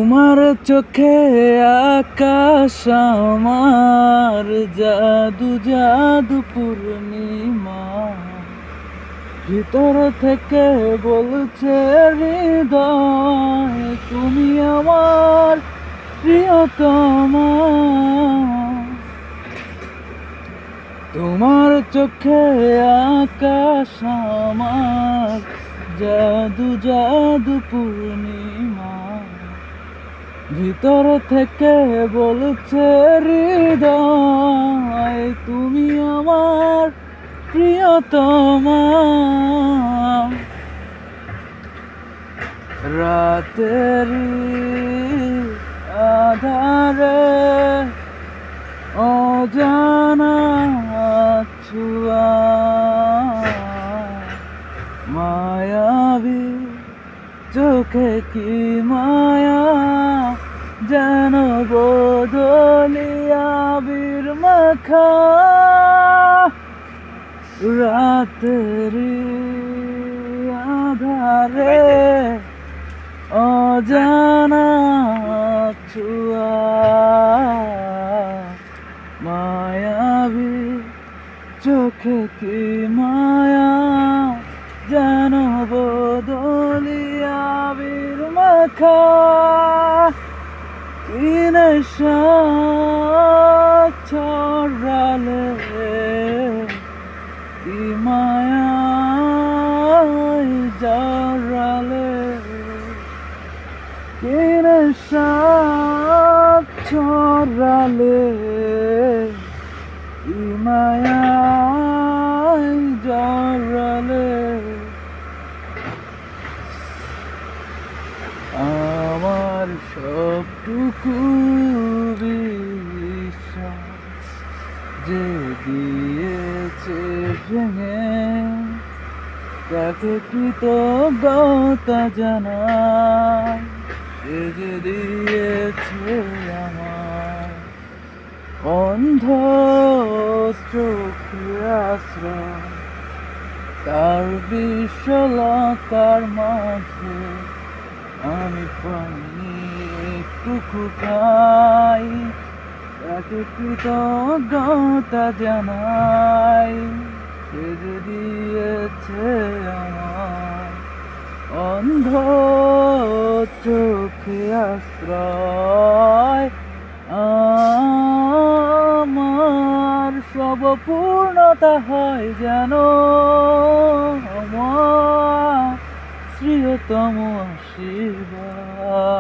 তোমার চোখে আকাশ আমার জাদু জাদু পূর্ণিমা, ভিতর থেকে বলছে হৃদয় তুমি আমার প্রিয়তমা। তোমার চোখে আকাশ আমার জাদু জাদু পূর্ণিমা, ভিতর থেকে বলছে হৃদয় তুমি আমার প্রিয়তমা। রাতের আধারে অজানা ছোঁয়া, মায়াবী চোখে কি মায়া যেন বদলিয়া বীর মাখা। রাতের আধারে অজানা ছোঁয়া, মায়াবী চোখে কি মায়া যেন বদলিয়া বীর মাখা। কি নেশা ছড়ালে কি মায়ায় জড়ালে, কি নেশা ছড়ালে কি মায়ায় জড়ালে। আমার সবটুকু বিশ্বাস যে দিয়েছে ভেঙে, তাকে কৃতজ্ঞতা জানাই। সে যে দিয়েছে আমার অন্ধ চোখে আশ্রয়, তার বিশালতার মাঝে আমি পাইনি একটুকু ঠাই। তাকে কৃতজ্ঞতা জানাই, সে যে দিয়েছে আমার অন্ধ চোখে আশ্রয়। আমার সব পূর্ণতা হয় যেন আমার প্রিয়তম আশীর্বাদ।